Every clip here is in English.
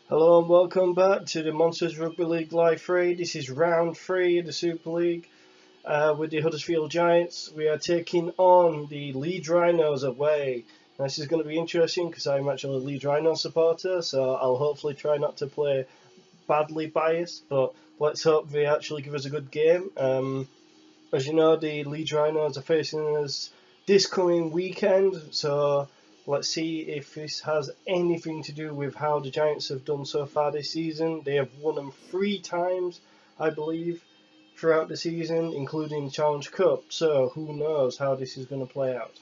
Hello and welcome back to the Monsters Rugby League Live 3. This is round 3 of the Super League with the Huddersfield Giants. We are taking on the Leeds Rhinos away. Now, this is going to be interesting because I'm actually a Leeds Rhinos supporter, so I'll hopefully try not to play badly biased, but let's hope they actually give us a good game. As you know, the Leeds Rhinos are facing us this coming weekend, so let's see if this has anything to do with how the Giants have done so far this season. They have won them 3 times, I believe, throughout the season, including the Challenge Cup, so who knows how this is going to play out.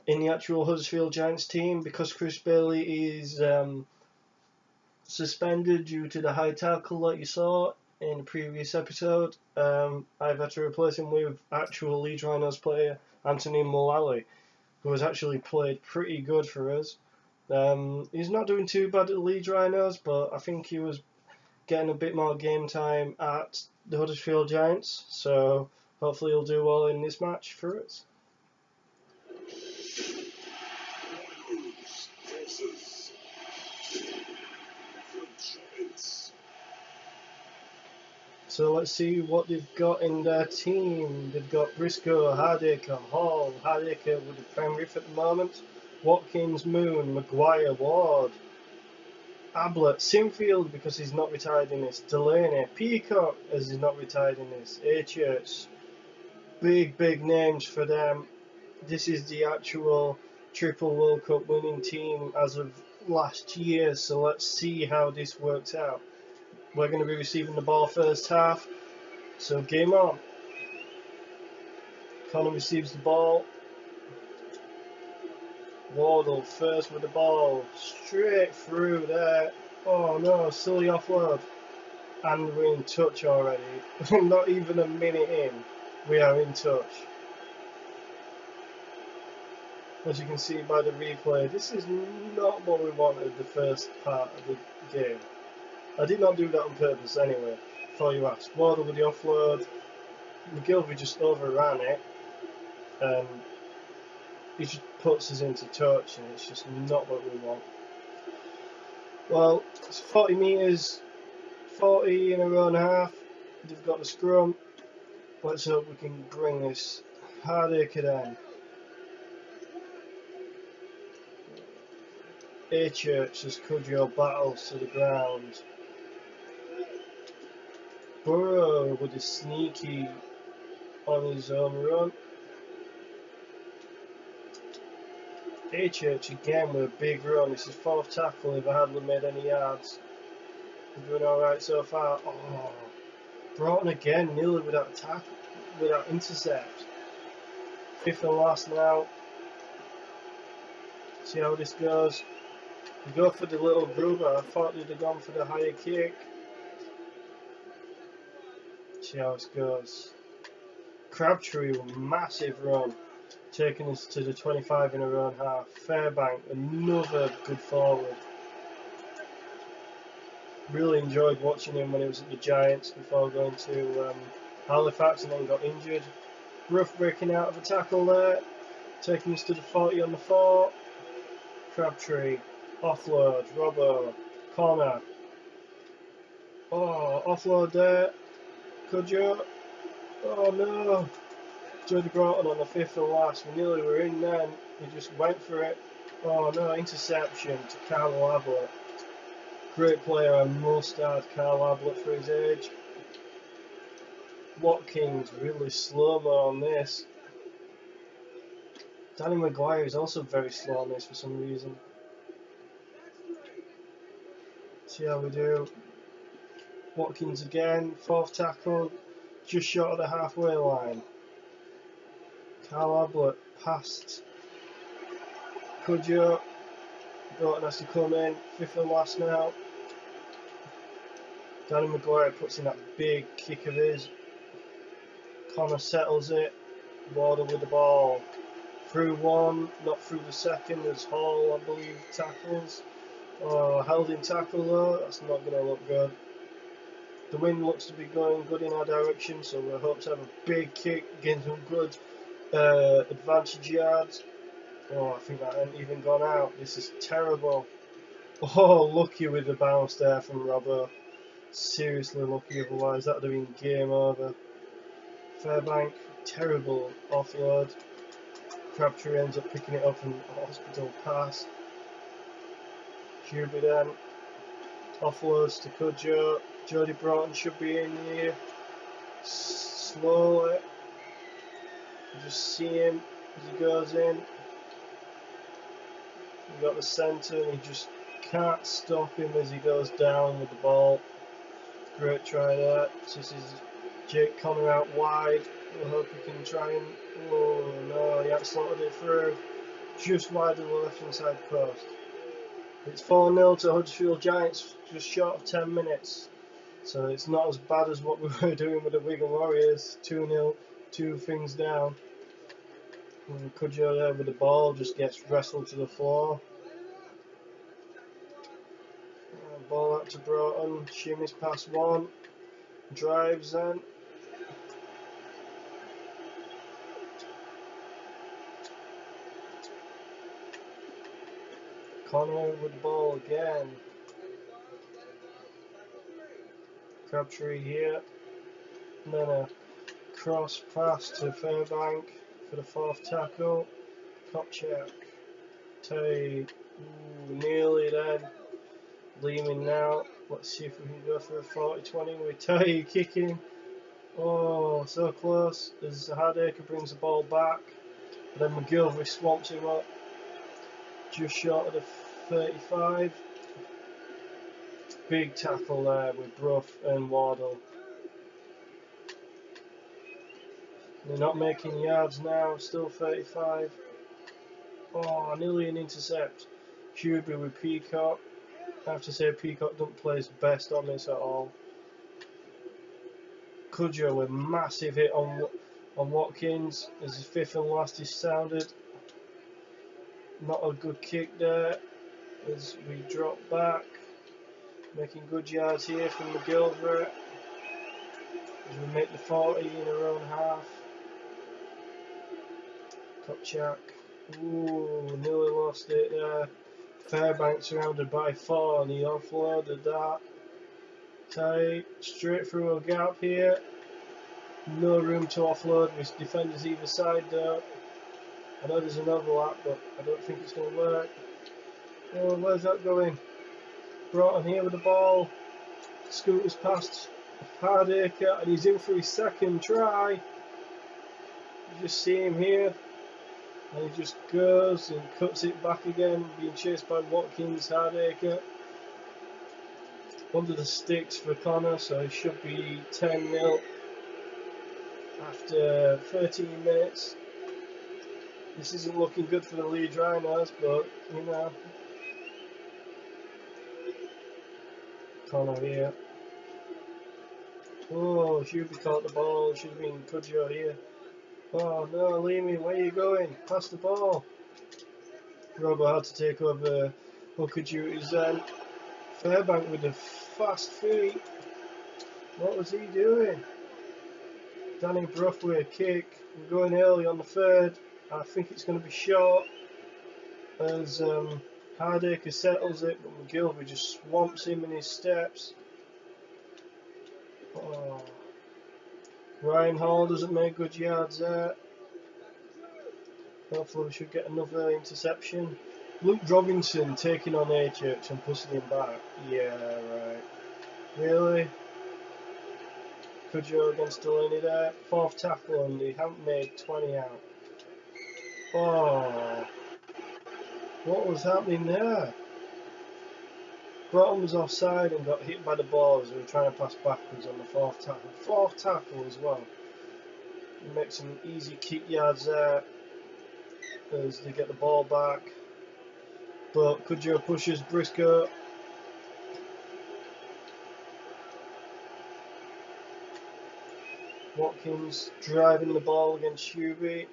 In the actual Huddersfield Giants team, because Chris Bailey is suspended due to the high tackle that you saw in the previous episode, I've had to replace him with actual Leeds Rhinos player Anthony Mullally, who has actually played pretty good for us. He's not doing too bad at the Leeds Rhinos, but I think he was getting a bit more game time at the Huddersfield Giants, so hopefully he'll do well in this match for us. So let's see what they've got in their team. They've got Briscoe, Hardaker, Hall, Hardaker with the Penrith at the moment, Watkins, Moon, Maguire, Ward, Ablett, Sinfield because he's not retired in this, Delaney, Peacock as he's not retired in this, Church. Big names for them. This is the actual Triple World Cup winning team as of last year, so let's see how this works out. We're going to be receiving the ball first half, so game on. Connor receives the ball. Wardle first with the ball, straight through there. Oh no, silly offload. And we're in touch already. Not even a minute in, we are in touch. As you can see by the replay, this is not what we wanted the first part of the game. I did not do that on purpose anyway, before you ask. Wardle with the offload. McGilvey just overran it. He just puts us into touch, and it's just not what we want. Well, it's 40 metres, 40 in a row and a half. They've got the scrum. Let's hope we can bring this Hardaker then. Church as Cudjoe battles to the ground. Burrow with a sneaky on his own run. Church again with a big run. This is 4th tackle if I hadn't made any yards. We're doing alright so far. Oh, Broughton again, nearly without tackle, without intercept. 5th and last now. See how this goes. We go for the little Gruber. I thought they'd have gone for the higher kick. See how this goes. Crabtree with a massive run, taking us to the 25 in a row and a half. Fairbank, another good forward. Really enjoyed watching him when he was at the Giants before going to Halifax and then got injured. Rough breaking out of a tackle there, taking us to the 40 on the 4. Crabtree, offload, Robbo, corner. Oh, offload there. Cudjoe. Oh no. Jody Broughton on the 5th and last. We nearly were in then. He just went for it. Oh no, interception to Carl Ablett. Great player, I must add Carl Ablett for his age. Watkins really slow-mo on this. Danny Maguire is also very slow on this for some reason. See how we do. Watkins again, 4th tackle, just short of the halfway line. Carl Ablett past Cudjoe. Broughton has to come in, 5th and last now. Danny Maguire puts in that big kick of his. Connor settles it. Wardle with the ball. Through one, not through the second, as Hall, I believe, tackles. Oh, held in tackle though, that's not going to look good. The wind looks to be going good in our direction, so we hope to have a big kick, gain some good advantage yards. Oh, I think that hasn't even gone out. This is terrible. Oh, lucky with the bounce there from Robbo. Seriously lucky, otherwise that would have been game over. Fairbank, terrible offload. Crabtree ends up picking it up and hospital pass. Hubie then offloads to Cudjoe. Jody Broughton should be in here. Slowly. You just see him as he goes in. You got the centre and he just can't stop him as he goes down with the ball. Great try there. This is Jake Connor out wide. We'll hope he can try and. Oh no, he had slotted it through. Just wide of the left hand side post. It's 4-0 to Huddersfield Giants, just short of 10 minutes. So it's not as bad as what we were doing with the Wigan Warriors. 2-0, 2 things down. And Cudjoe there with the ball just gets wrestled to the floor. Ball out to Broughton, shimmies past one. Drives then. Connor with the ball again. Crabtree here. And then a cross pass to Fairbank for the 4th tackle. Kopchak. Tay. Nearly then. Leeming now. Let's see if we can go for a 40-20 with Tay kicking. Oh, so close as Hardacre brings the ball back. But then McGilvery swamps him up. Just short of the 35. Big tackle there with Brough and Wardle. They're not making yards now, still 35. Oh, nearly an intercept. Hubie with Peacock. I have to say Peacock doesn't play his best on this at all. Cudjoe with massive hit on Watkins as his 5th and last is sounded. Not a good kick there as we drop back. Making good yards here from McGilvery as we make the 40 in our own half. Kopchak. Ooh, nearly lost it there. Fairbank surrounded by 4 and he offloaded that. Tight, straight through a gap here. No room to offload with defenders either side though. I know there's an overlap, but I don't think it's going to work. Oh, where's that going? Broughton here with the ball. Scooters past Hardacre and he's in for his 2nd try. You just see him here. And he just goes and cuts it back again, being chased by Watkins, Hardacre. Under the sticks for Connor, so it should be 10-0 after 13 minutes. This isn't looking good for the Leeds Rhinos, but you know. Connor here. Oh, Hubie caught the ball, should have been Cudjoe here. Oh no, Leamy, where are you going? Pass the ball. Robbo had to take over hooker duties then. Fairbank with the fast feet. What was he doing? Danny Brough with a kick. We're going early on the 3rd. I think it's going to be short as Hardacre settles it, but McGilvery just swamps him in his steps. Oh. Ryan Hall doesn't make good yards there. Hopefully we should get another interception. Luke Robinson taking on H and pushing him back. Yeah, right. Really? Cudjoe against Delaney there. 4th tackle and they haven't made 20 out. Oh. What was happening there? Broughton was offside and got hit by the ball as we were trying to pass backwards on the 4th tackle. 4th tackle as well. He makes some easy kick yards there as they get the ball back. But Cudjoe pushes Briscoe. Watkins driving the ball against Hubie.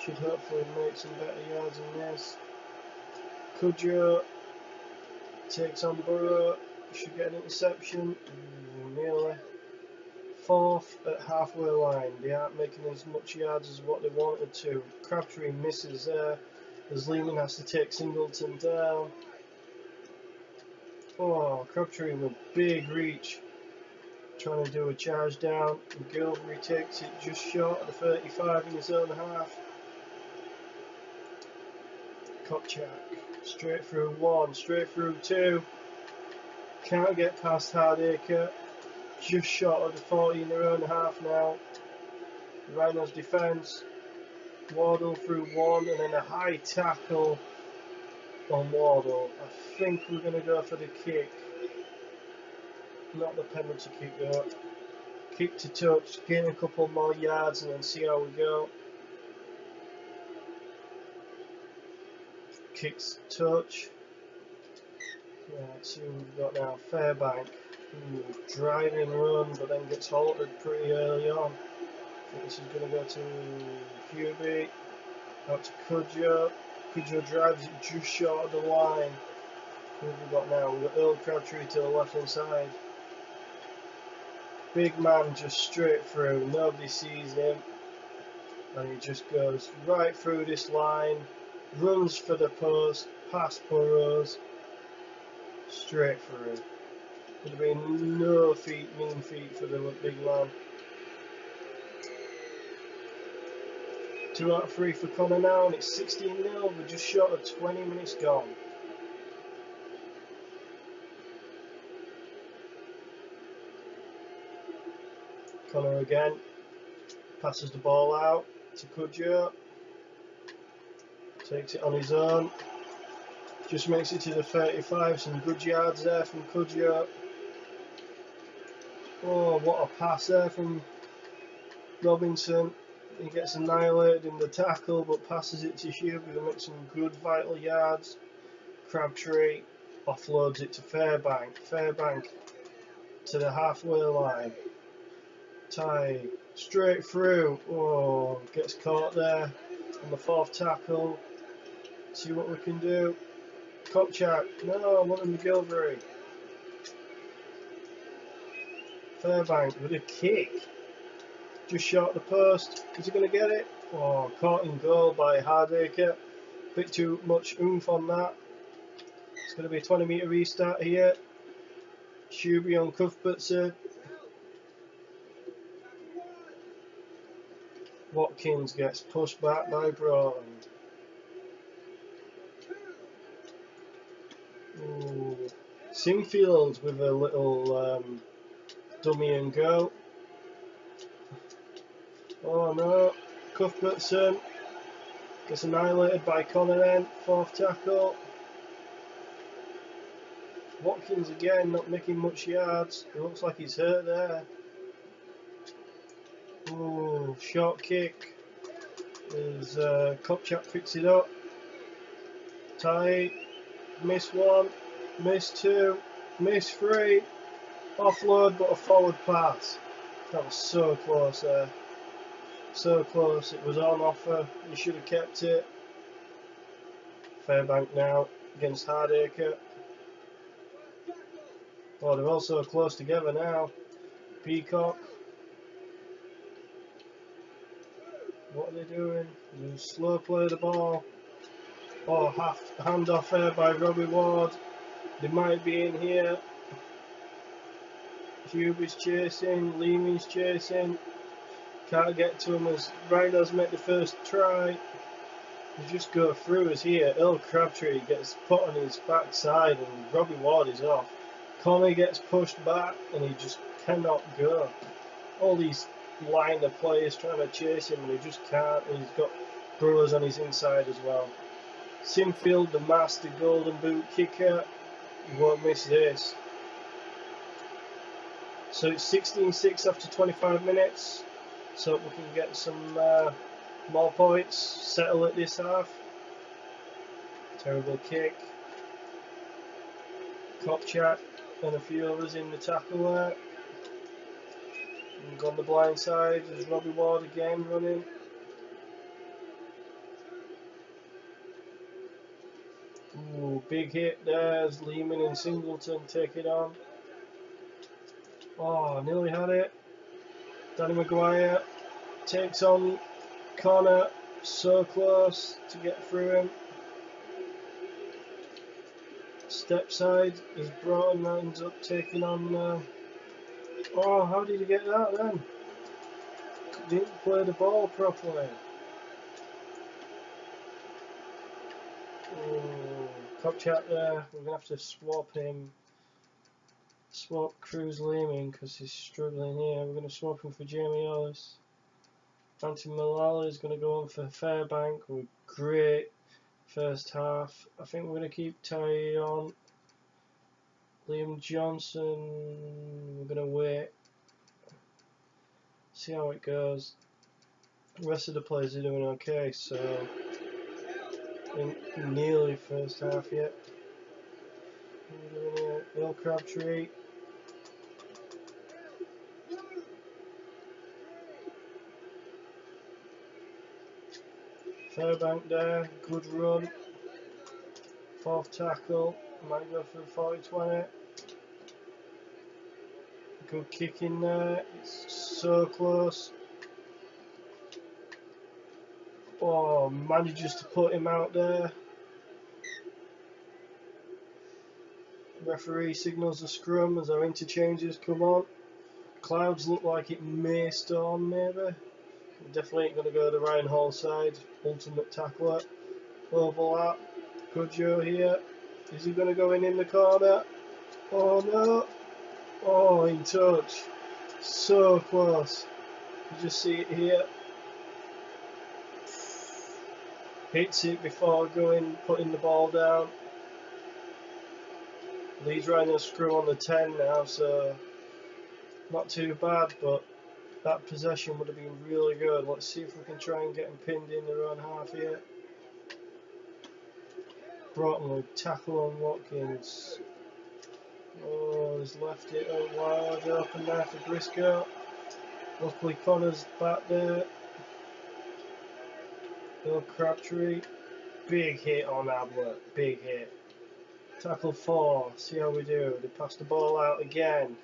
Should hopefully make some better yards than this. Cudjoe takes on Burrow. Should get an interception. Nearly. 4th at halfway line. They aren't making as much yards as what they wanted to. Crabtree misses there as Lehman has to take Singleton down. Oh, Crabtree with big reach, trying to do a charge down. McGilvery takes it just short of the 35 in his own half. Kopchak straight through 1, straight through 2. Can't get past Hardacre. Just short of the 40 in their own half now. The Rhinos defence. Wardle through 1 and then a high tackle on Wardle. I think we're going to go for the kick. Not the penalty kick though. Kick to touch, gain a couple more yards and then see how we go. Kicks touch. Yeah, let's see what we've got now. Fairbank. Ooh, driving run but then gets halted pretty early on. I think this is going to go to Hubie. Out to Cudjoe. Cudjoe drives it just short of the line. Who have we got now? We've got Earl Crabtree to the left hand side. Big man just straight through. Nobody sees him. And he just goes right through this line. Runs for the post. Past Burrows. Straight through. Would have been no mean feet for the big man. 2 out of 3 for Connor now, and it's 16-0. We're just short of 20 minutes gone. Connor again. Passes the ball out to Cudjoe. Takes it on his own. Just makes it to the 35. Some good yards there from Cudjoe. Oh, what a pass there from Robinson. He gets annihilated in the tackle but passes it to Hubie to make some good vital yards. Crabtree offloads it to Fairbank. Fairbank to the halfway line. Tie straight through. Oh, gets caught there on the 4th tackle. See what we can do. Kopchak. No, I want McGilvery. Fairbank with a kick. Just short of the post. Is he going to get it? Oh, caught in goal by Hardacre. Bit too much oomph on that. It's going to be a 20-metre restart here. Hubie on Cuthbertson. Watkins gets pushed back by Broughton. Ooh. Sinfield with a little dummy and go. Oh no, Cuthbertson gets annihilated by Connor then, 4th tackle. Watkins again, not making much yards. It looks like he's hurt there. Ooh, short kick. As Kopchak picks it up. Tight. Miss 1, miss 2, miss 3. Offload but a forward pass. That was so close there. So close, it was on offer. You should have kept it. Fairbank now against Hardacre. Oh, they're all so close together now. Peacock. What are they doing? They slow play the ball. Oh, hand off there by Robbie Ward. They might be in here. Hubie's chasing, Leamy's chasing. Can't get to him as Rhinos make the first try. They just go through us here. Earl Crabtree gets put on his backside and Robbie Ward is off. Connor gets pushed back and he just cannot go. All these line of players trying to chase him and he just can't. And he's got Burrows on his inside as well. Sinfield, the master golden boot kicker, he won't miss this. So it's 16-6 after 25 minutes. So we can get some more points, settle at this half. Terrible kick. Kopchak and a few others in the tackle there. And on the blind side is Robbie Ward again running. Ooh, big hit there as Lehman and Singleton take it on. Oh, nearly had it. Danny Maguire takes on Connor, so close to get through him. Step side as Broughton ends up taking on. Oh, how did he get that then? Didn't play the ball properly. Oh, cop chat there. We're gonna have to swap him. Swap Cruz Leeming because he's struggling here. We're going to swap him for Jamie Ellis. Anthony Malala is going to go on for Fairbank with great first half. I think we're going to keep Ty on. Liam Johnson, we're going to wait. See how it goes. The rest of the players are doing okay, so in nearly first half yet. Will Crabtree. Fairbank there, good run. Fourth tackle, might go for the 40-20. Good kick in there, it's so close. Oh, manages to put him out there. Referee signals a scrum as our interchanges come on. Clouds look like it may storm, maybe. Definitely ain't going to go to Ryan Hall side. Ultimate tackler. Overlap. Kudjo here. Is he going to go in the corner? Oh no. Oh, in touch. So close. You just see it here. Hits it before putting the ball down. Leeds Rhinos screw on the 10 now, so not too bad, but that possession would have been really good. Let's see if we can try and get him pinned in their own half here. Broughton with tackle on Watkins. Oh, he's left it out wide open there for Briscoe. Luckily Connor's back there. Bill Crabtree. Big hit on Ablett. Big hit. Tackle 4. See how we do. They pass the ball out again.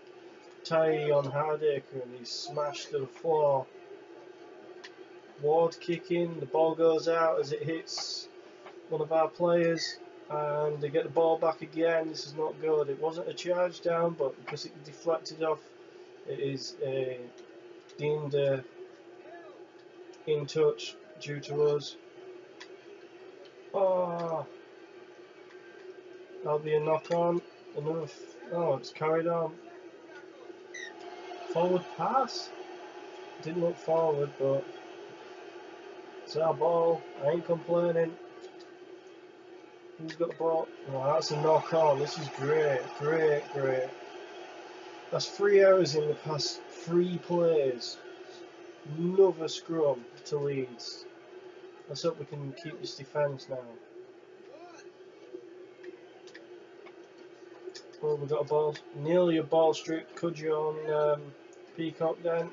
Ty on Hardacre and he's smashed to the floor. Ward kicking, the ball goes out as it hits one of our players and they get the ball back again. This is not good. It wasn't a charge down, but because it deflected off, it is deemed in touch due to us. Oh, that'll be a knock on. Another. Oh, it's carried on. Forward pass. Didn't look forward, but it's our ball. I ain't complaining. Who's got the ball? Oh, that's a knock on. This is great, great, great. That's 3 errors in the past 3 plays. Another scrum to Leeds. Let's hope we can keep this defence now. Oh, we've got a ball, nearly a ball strip. Kudjo on Peacock then.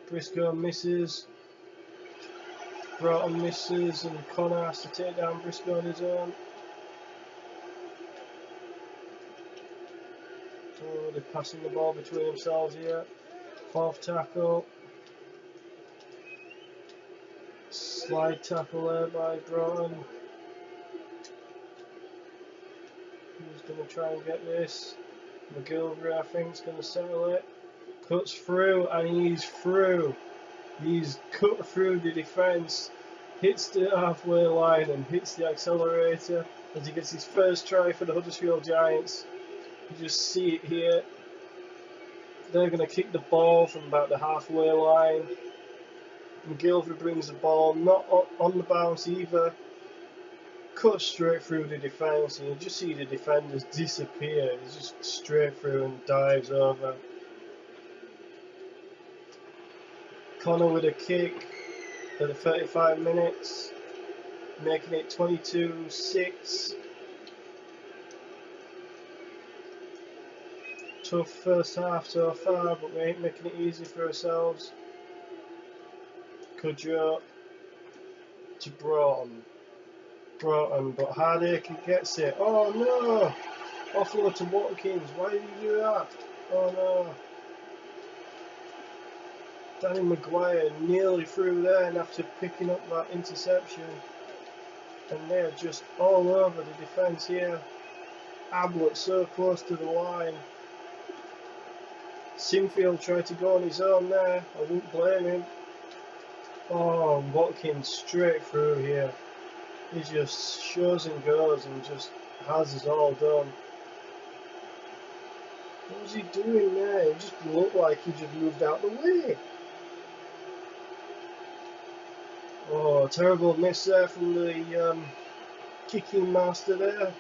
Briscoe misses. Broughton misses and Connor has to take down Briscoe on his own. Oh, they're passing the ball between themselves here. Fourth tackle. Slide tackle there by Broughton. Who's going to try and get this? McGilvery, I think, is going to settle it. Cuts through and he's through. He's cut through the defence, hits the halfway line and hits the accelerator as he gets his first try for the Huddersfield Giants. You just see it here. They're going to kick the ball from about the halfway line. McGilvery brings the ball, not on the bounce either. Cuts straight through the defence and you just see the defenders disappear. He's just straight through and dives over. Connor with a kick at the 35 minutes, making it 22-6. Tough first half so far, but we ain't making it easy for ourselves. Kudjo to Broughton, but Hardacre gets it. Oh no! Offload to Watkins. Why did you do that? Oh no! Danny Maguire nearly through there, and after picking up that interception, and they're just all over the defence here. Ablett so close to the line. Sinfield tried to go on his own there. I wouldn't blame him. Oh, Watkins straight through here. He just shows and goes and just has us all done. What was he doing there? It just looked like he just moved out the way. Oh, terrible miss there from the kicking master there.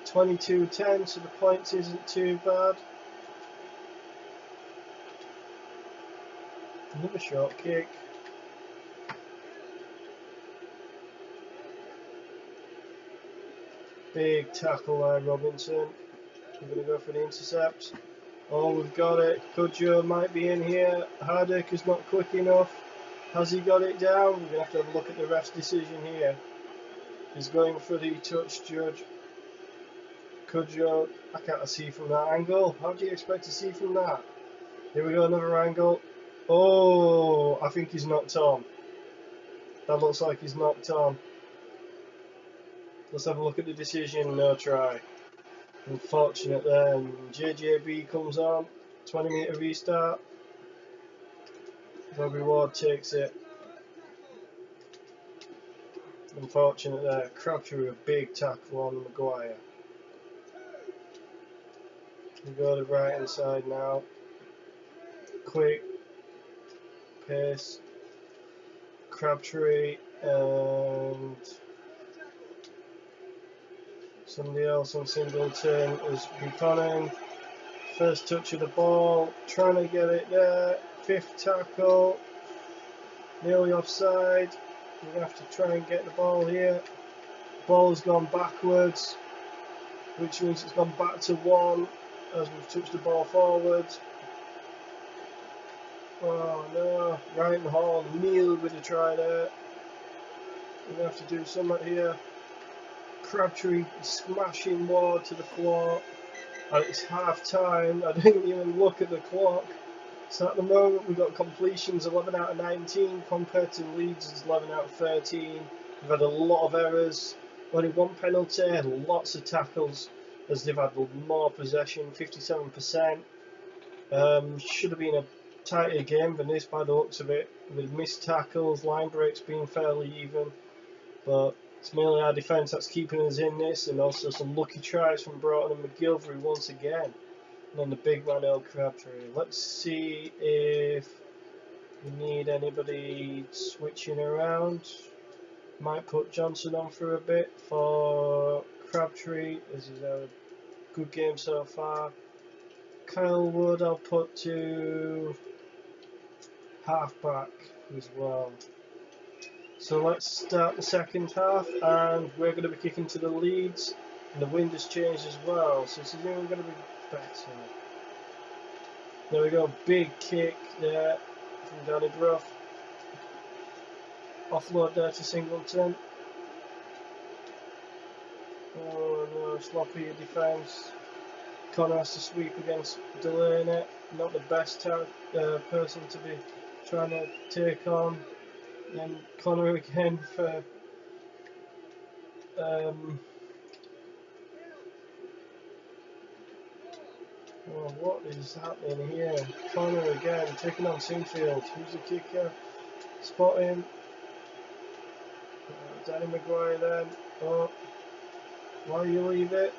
22-10, so the points isn't too bad. Another short kick. Big tackle there, Robinson. We're going to go for the intercept. Oh, we've got it. Kudjo might be in here. Hardick is not quick enough. Has he got it down? We're going to have to have a look at the ref's decision here. He's going for the touch, judge. Kudjo, I can't see from that angle. How do you expect to see from that? Here we go, another angle. Oh, I think he's knocked on. That looks like he's knocked on. Let's have a look at the decision. No try. Unfortunate there. And JJB comes on. 20-metre restart. Bobby Ward takes it. Unfortunate there. Crabtree a big tackle on Maguire. We go to the right hand side now. Quick pace. Crabtree and somebody else on Singleton is Buchanan. First touch of the ball, trying to get it there. Fifth tackle, nearly offside. We're going to have to try and get the ball here. Ball's gone backwards, which means it's gone back to one as we've touched the ball forwards. Oh no, Ryan Hall nearly with a try there. We're going to have to do something here. Crabtree smashing Ward to the floor. And it's half time. I didn't even look at the clock. So at the moment we've got completions 11 out of 19 compared to Leeds' 11 out of 13. We've had a lot of errors, only one penalty, lots of tackles as they've had more possession, 57%. Should have been a tighter game than this by the looks of it, with missed tackles, line breaks being fairly even. But it's mainly our defence that's keeping us in this, and also some lucky tries from Broughton and McGilvery once again. And then the big man El Crabtree. Let's see if we need anybody switching around. Might put Johnson on for a bit for Crabtree. This is a good game so far. Kyle Wood I'll put to halfback as well. So let's start the second half, and we're going to be kicking to the Leeds, and the wind has changed as well, so this is even going to be better. There we go, big kick there from Danny Brough. Offload there to Singleton. Oh no, sloppy defence. Connor has to sweep against Delaney. Not the best person to be trying to take on. And Connor again for oh, what is happening here? Connor again taking on Sinfield. Who's the kicker? Spot him. Danny Maguire then. Oh, why you leave it?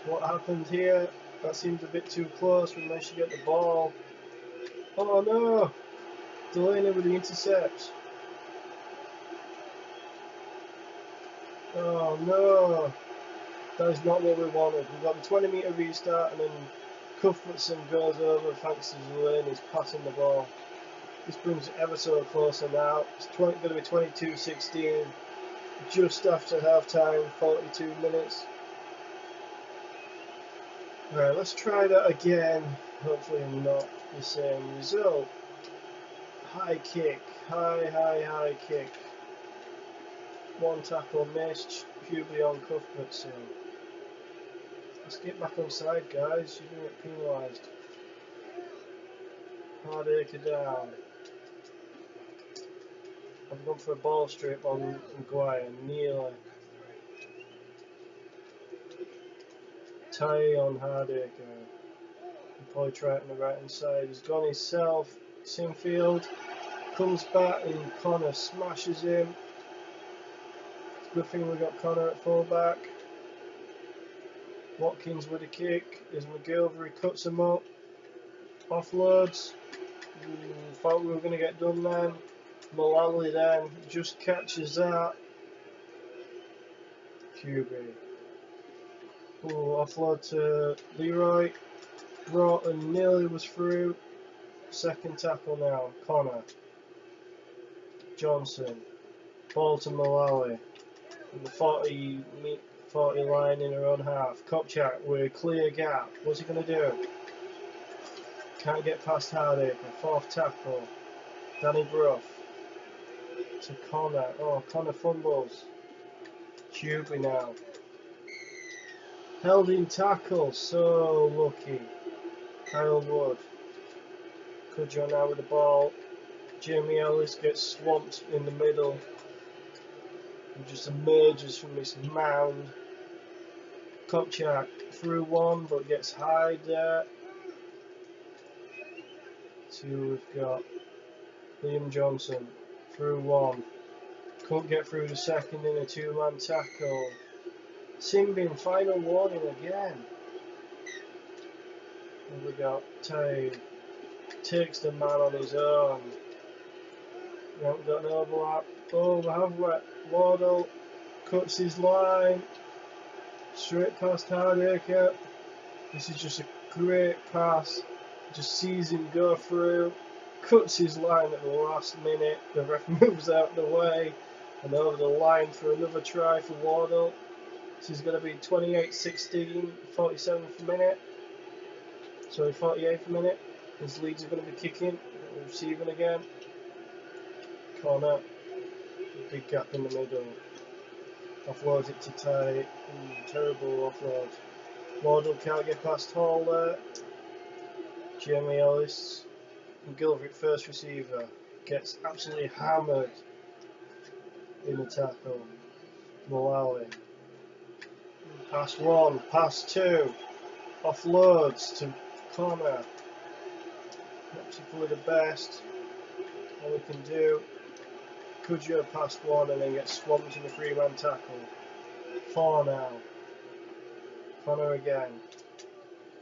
What happened here? That seems a bit too close. We managed to get the ball. Oh no! Delaney with the intercept. Oh no! That is not what we wanted. We've got the 20-metre restart, and then Cuthbertson goes over thanks to Delaney's passing the ball. This brings it ever so closer now. It's going to be 22-16, just after half time, 42 minutes. Right, let's try that again. Hopefully not the same result. High kick, high kick. One tackle missed, Hubie on Cuthbertson. Let's get back on side, guys. You're going to get penalised. Hardacre down. I've gone for a ball strip on Maguire, nearly. Tie on Hardacre. Probably try it on the right hand side. He's gone himself. Sinfield comes back and Connor smashes him. Good thing we got Connor at fullback. Watkins with a kick. There's McGilvery, cuts him up. Offloads. Thought we were going to get done then. Mullally then just catches that. QB. Offload to Leroy. Broughton nearly was through. Second tackle now. Connor. Johnson. Ball to Mullally. And the 40 line in her own half. Kopchak with a clear gap. What's he going to do? Can't get past Hardacre. Fourth tackle. Danny Bruff. To Connor. Oh, Connor fumbles. Tubey now. Held in tackle. So lucky. Kyle Wood. Cudjoe now with the ball. Jamie Ellis gets swamped in the middle. He just emerges from this mound. Kopchak through one but gets high there. So we've got Liam Johnson through one. Couldn't get through the second in a two-man tackle. Simbin, final warning again. And we got Tay. Takes the man on his own. We haven't got an overlap. Oh, we have wet. Wardle cuts his line. Straight past Hardacre. This is just a great pass. Just sees him go through. Cuts his line at the last minute. The ref moves out the way. And over the line for another try for Wardle. This is going to be 28-16, 47th minute. Sorry, 48th minute. His Leeds are going to be kicking. Receiving again. Corner. Big gap in the middle. Offloads it to Ty. Terrible offload. Wardle can't get past Hall there. Jamie Ellis. McGilvery, first receiver. Gets absolutely hammered in the tackle. Mullally. Pass one. Pass two. Offloads to Connor. Not particularly the best. All we can do. Cudjoe past one and then gets swamped in a three-man tackle. Four now. Connor again.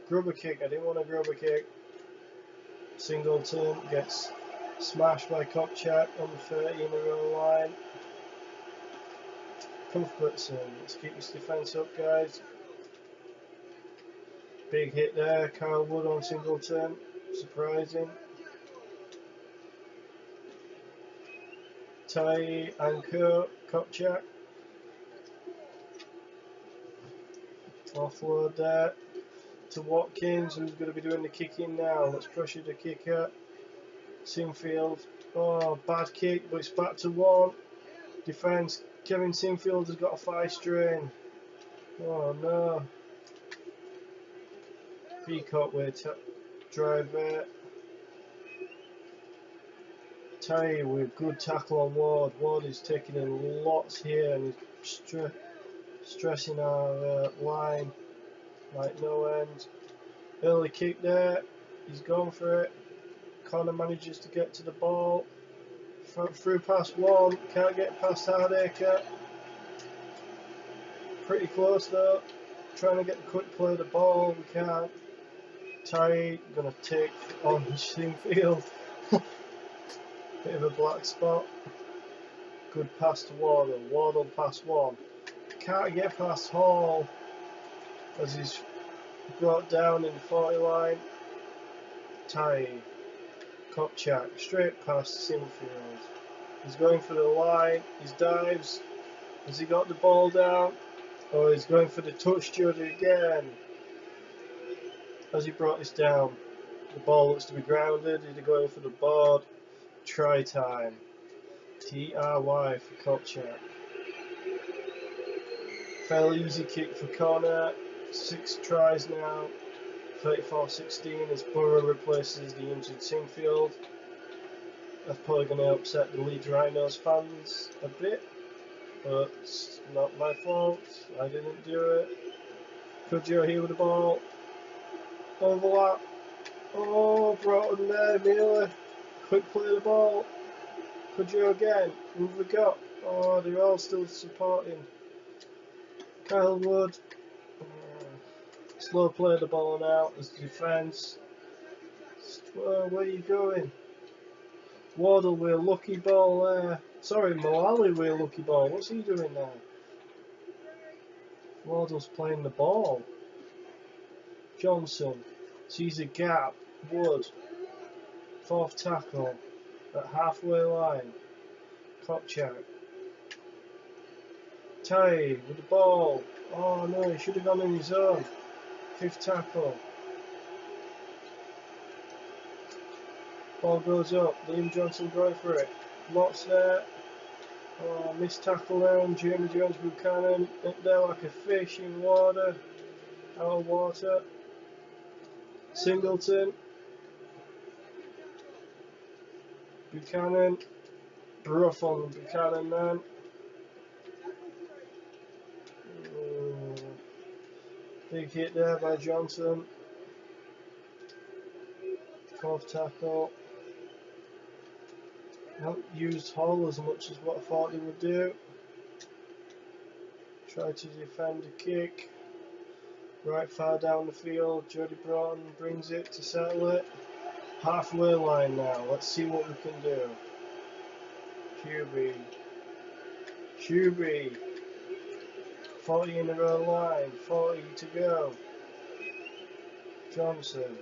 Grubber kick. I didn't want a grubber kick. Singleton gets smashed by Kopchak on the 30 in the row line. Cuthbertson. Let's keep this defence up, guys. Big hit there. Kyle Wood on Singleton. Surprising. Ty Anko, Kopchak. Offload there to Watkins, who's going to be doing the kicking now. Let's pressure the kicker. Sinfield. Oh, bad kick, but it's back to one. Defence. Kevin Sinfield has got a thigh strain. Oh no. Peacock with drive there. Ty with good tackle on Ward. Ward is taking in lots here and he's stressing our line like no end. Early kick there. He's gone for it. Connor manages to get to the ball. Through past one. Can't get past Hardacre. Pretty close though. Trying to get the quick play of the ball. We can't. Ty gonna take on Sinfield. Bit of a black spot. Good pass to Wardle. Wardle past one. Can't get past Hall as he's brought down in the 40 line. Ty. Kopchak. Straight past Sinfield. He's going for the line. He dives. Has he got the ball down? Oh, he's going for the touch Juddy again. As he brought this down, the ball looks to be grounded. He's going for the board. Try time. TRY for Kopchak. Fairly easy kick for Connor. 6 tries now. 34-16 as Borough replaces the injured Singfield. That's probably going to upset the Leeds Rhinos fans a bit, but it's not my fault. I didn't do it. Kudjo here with the ball. Overlap. Oh, Broughton there, Miller. Quick play the ball. Kudjo again. Who have we got? Oh, they're all still supporting. Kyle Wood. Slow play the ball now as defence. Where are you going? Wardle with a lucky ball there. Sorry, Moali with a lucky ball. What's he doing now? Wardle's playing the ball. Johnson sees a gap. Wood. Fourth tackle at halfway line. Kopchak. Tai with the ball. Oh no, he should have gone in his own. Fifth tackle. Ball goes up. Liam Johnson going for it. Lots there. Oh, missed tackle there on Jamie Jones Buchanan. Up there like a fish in water. Out of water. Singleton. Buchanan. Rough on Buchanan then. Big hit there by Johnson. Fourth tackle. Not used Hall as much as what I thought he would do. Tried to defend a kick. Right far down the field. Jody Broughton brings it to settle it. Halfway line now. Let's see what we can do. QB. 40 in a row line. 40 to go. Johnson.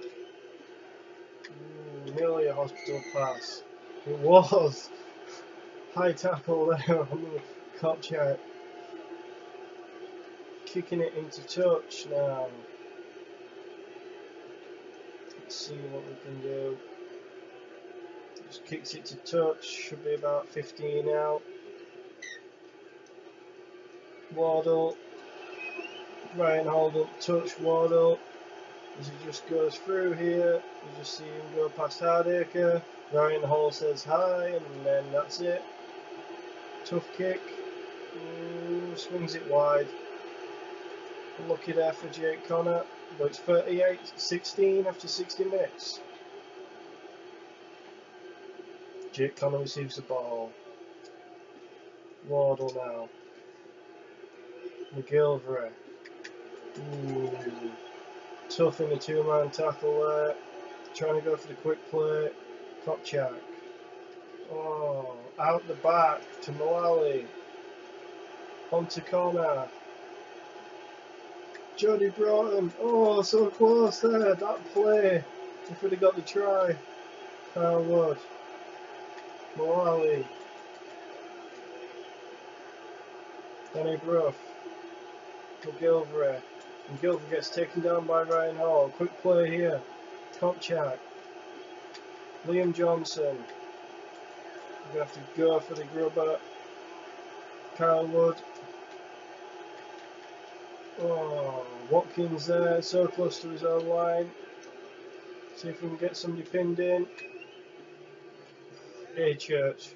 Nearly a hospital pass. It was. High tackle there on the Kopchak. Kicking it into touch now. Let's see what we can do. Just kicks it to touch. Should be about 15 out. Wardle. Ryan Holden touch Wardle. As he just goes through here, you just see him go past Hardacre. Ryan Hall says hi, and then that's it. Tough kick. Swings it wide. Lucky there for Jake Connor, but it's 38-16 after 60 minutes. Jake Connor receives the ball. Wardle now. McGilvray. Tough in the two-man tackle there. Trying to go for the quick play. Kopchak. Oh, out the back to Moali. Onto corner. Jody Broughton. Oh, so close there. That play. If we'd have got the try. Kyle Wood. Moali. Danny Bruff. McGilvray. McGilvray gets taken down by Ryan Hall. Quick play here. Kopchak. Liam Johnson. We're going to have to go for the grubber. Kyle Wood. Oh, Watkins there, so close to his own line. See if we can get somebody pinned in. Hey, Church.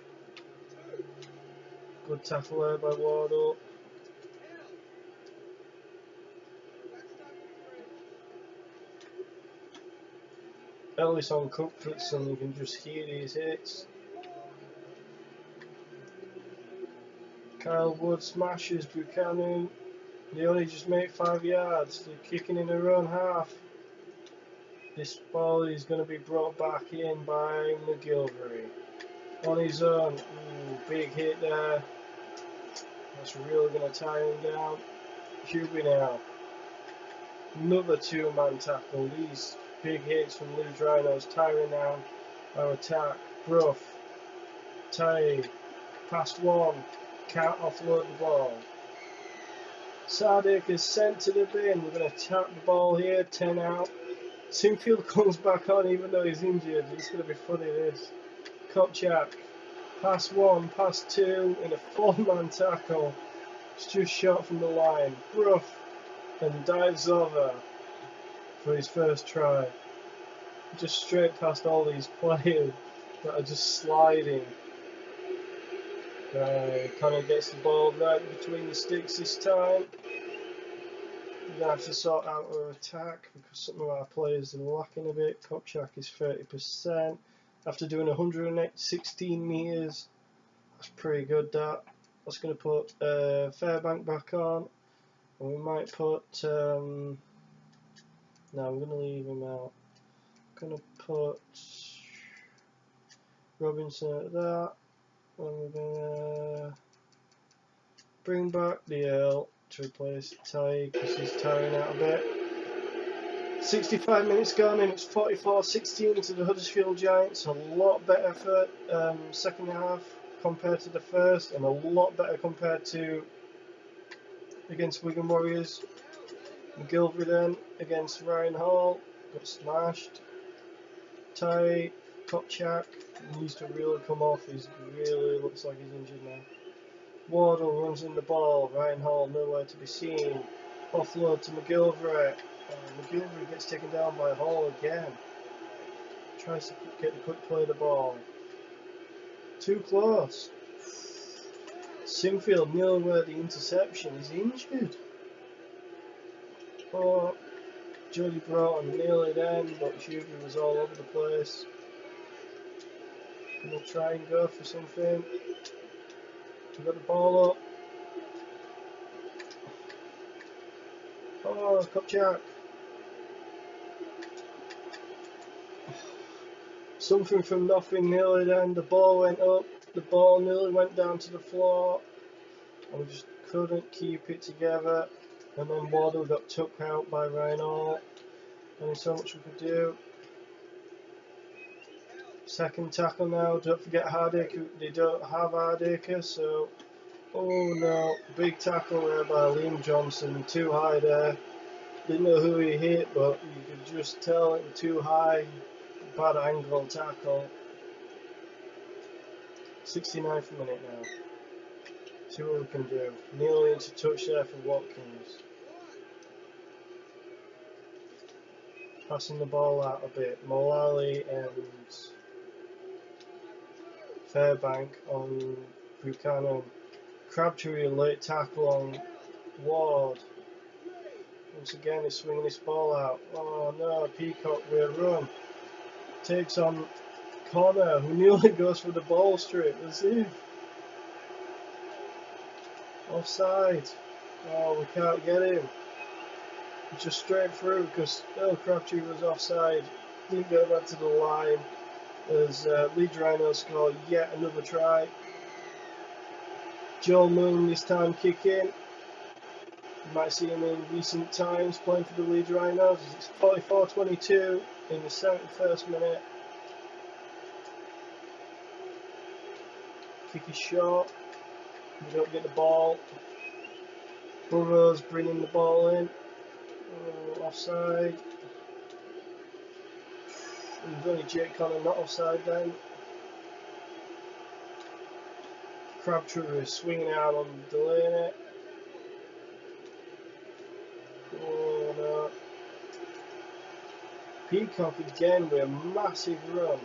Good tackle there by Wardle. Ellis on comforts and you can just hear these hits. Kyle Wood smashes Buchanan. They only just make 5 yards. They're kicking in their own half. This ball is going to be brought back in by McGilvray. On his own. Big hit there. That's really going to tie him down. Hubie now. Another two-man tackle. These big hits from Leeds Rhinos tiring down our attack. Bruff. Tie. Past one. Can't offload the ball. Sardic is sent to the bin. We're going to tap the ball here. 10 out. Singfield comes back on even though he's injured. It's going to be funny this. Kopchak. Pass one, pass two in a 4-man tackle. It's just shot from the line. Bruff and dives over. for his first try. Just straight past all these players that are just sliding. Connor gets the ball right between the sticks this time. We're going to have to sort out our attack because some of our players are lacking a bit. Kopchak is 30%. After doing 116 metres, that's pretty good that. I was going to put Fairbank back on. And we might put... no, I'm going to leave him out. I'm going to put Robinson at that. And we're going to bring back the Earl to replace Ty because he's tiring out a bit. 65 minutes gone and it's 44-16 to the Huddersfield Giants. A lot better for second half compared to the first, and a lot better compared to against Wigan Warriors. McGilvery then against Ryan Hall got smashed. Ty Kopchak needs to really come off. He really looks like he's injured now. Wardle runs in the ball. Ryan Hall nowhere to be seen. Offload to McGilvery. McGilvery gets taken down by Hall again. Tries to get the quick play of the ball. Too close. Sinfield nearly where the interception. He's injured. Oh, Jody Broughton nearly then, but Hughie was all over the place. Gonna try and go for something. We got the ball up. Oh, Kopchak. Something from nothing nearly then. The ball went up. The ball nearly went down to the floor. And we just couldn't keep it together. And then Wardle got took out by Ryan Hall. Only so much we could do. Second tackle now. Don't forget Hardacre. They don't have Hardacre, so... Oh no. Big tackle there by Liam Johnson. Too high there. Didn't know who he hit, but you could just tell it was too high. Bad angle tackle. 69th minute now. See what we can do. Nearly into touch there for Watkins. Passing the ball out a bit. Mullally and Fairbank on Buchanan. Crabtree a late tackle on Ward. Once again he's swinging his ball out. Oh no, Peacock with a run. Takes on Connor, who nearly goes for the ball straight. As if. Offside. Oh, we can't get him. Just straight through because Earl Crabtree was offside. Didn't go back to the line. As Leeds Rhinos score yet another try. Joel Moon this time kicking. You might see him in recent times playing for the Leeds Rhinos. It's 44-22 in the 71st minute. Kick is short. We don't get the ball. Burrows bringing the ball in. Oh, offside. It was only Jake Connor not offside then. Crabtree is swinging out on Delaney. Oh no. Peacock again with a massive run.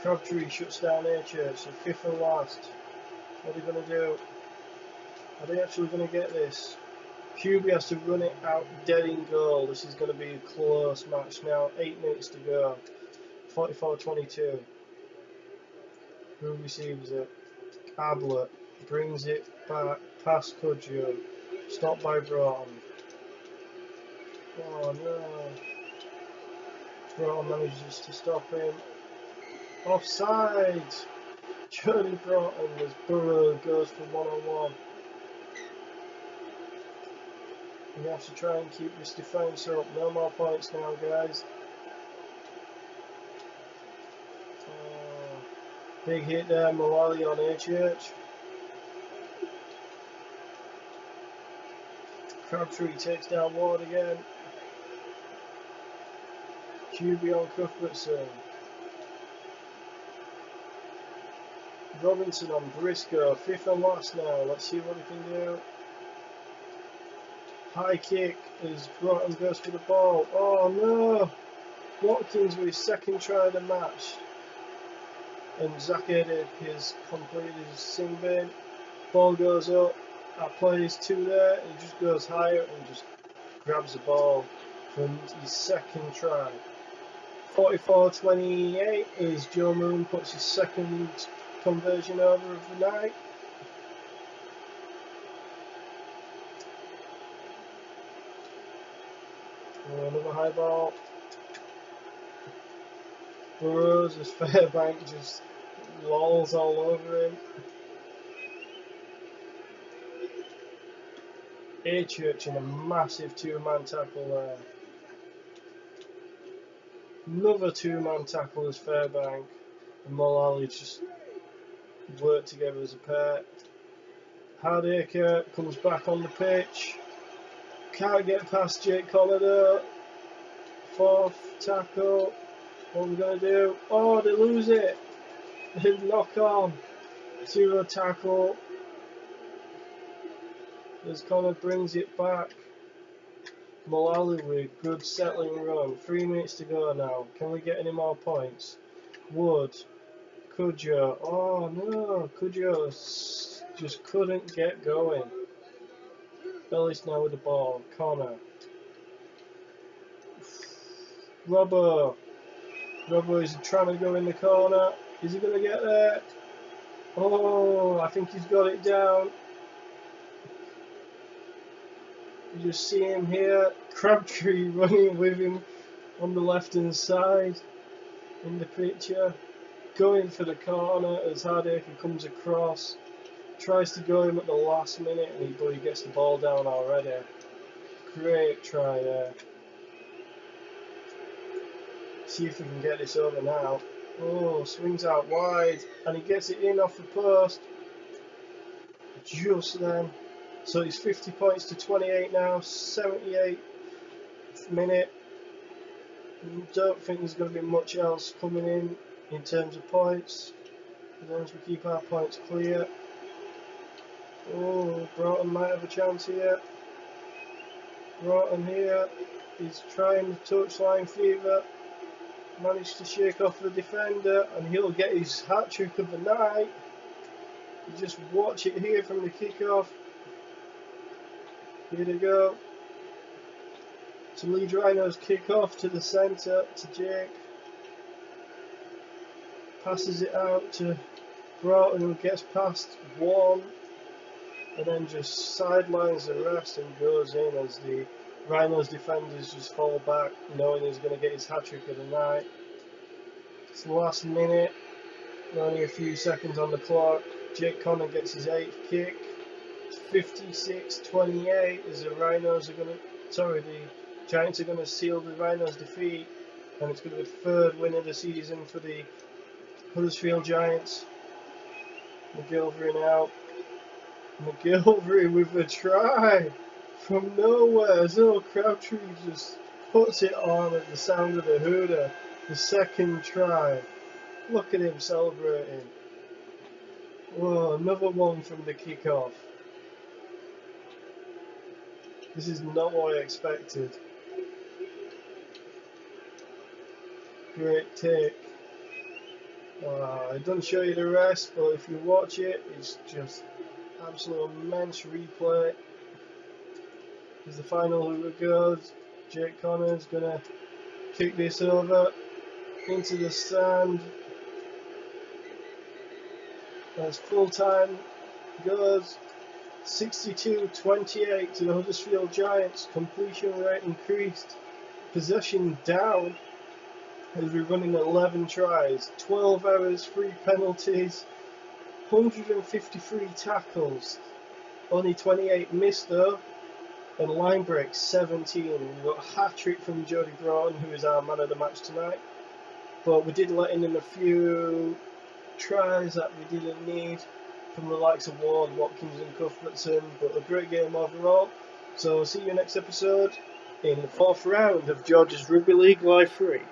Crabtree shuts down H.H. So fifth and last. What are they going to do? Are they actually going to get this? QB has to run it out dead in goal. This is going to be a close match now. 8 minutes to go. 44-22. Who receives it? Ablett brings it back past Cudjoe. Stopped by Broughton. Oh no. Broughton manages to stop him. Offside! Jody Broughton as Burrow goes for one-on-one. We have to try and keep this defence up. No more points now, guys. Big hit there, Mullally on HH. Crabtree takes down Ward again. QB on Cuthbertson. Robinson on Briscoe. Fifth and last now. Let's see what he can do. High kick as Broughton goes for the ball. Oh no! Watkins with his second try of the match. And Zach Eddick has completed his sin bin. Ball goes up. That plays two there. He just goes higher and just grabs the ball from his second try. 44-28 as Joe Moon puts his second conversion over of the night. Another high ball. Burrows as Fairbank just lolls all over him. A-Church in a massive two-man tackle there. Another two-man tackle as Fairbank and Mullally just work together as a pair. Hardacre comes back on the pitch. Can't get past Jake Collado. Fourth tackle. What are we going to do? Oh, they lose it. They knock on. Zero tackle. As Connor brings it back. Mullally with good settling run. 3 minutes to go now. Can we get any more points? Wood. Cudjoe. Oh no. Cudjoe just couldn't get going. Ellis now with the ball. Connor. Robbo. Robbo is trying to go in the corner. Is he going to get there? Oh, I think he's got it down. You just see him here. Crabtree running with him on the left hand side in the picture. Going for the corner as Hardacre comes across. Tries to go him at the last minute, but he gets the ball down already. Great try there. See if we can get this over now. Oh, swings out wide, and he gets it in off the post. Just then. So it's 50 points to 28 now, 78th minute. Don't think there's going to be much else coming in terms of points, as long as we keep our points clear. Oh, Broughton might have a chance here. Broughton here is trying the touchline fever. Managed to shake off the defender, and he'll get his hat-trick of the night. You just watch it here from the kick-off. Here they go. To Leeds Rhinos kick-off to the centre, to Jake. Passes it out to Broughton, who gets past one. And then just sidelines the rest and goes in as the Rhinos defenders just fall back, knowing he's going to get his hat-trick of the night. It's the last minute, only a few seconds on the clock. Jake Connor gets his 8th kick. It's 56-28 as the Rhinos are going to, the Giants are going to seal the Rhinos' defeat, and it's going to be the third win of the season for the Huddersfield Giants. McGilvery now. McGilvery with a try from nowhere. So Crabtree just puts it on at the sound of the hooter. The second try. Look at him celebrating. Oh, another one from the kickoff. This is not what I expected. Great take. It doesn't show you the rest, but if you watch it, it's just absolute immense replay. As the final hooter goes, Jake Connor's gonna kick this over into the stand. As full time goes, 62-28 to the Huddersfield Giants. Completion rate increased, possession down as we're running 11 tries, 12 errors, 3 penalties, 153 tackles, only 28 missed though, and line breaks 17. We've got a hat-trick from Jody Broughton, who is our man of the match tonight, but we did let in a few tries that we didn't need from the likes of Ward, Watkins and Cuthbertson, but a great game overall. So see you next episode in the 4th round of George's Rugby League Live 3.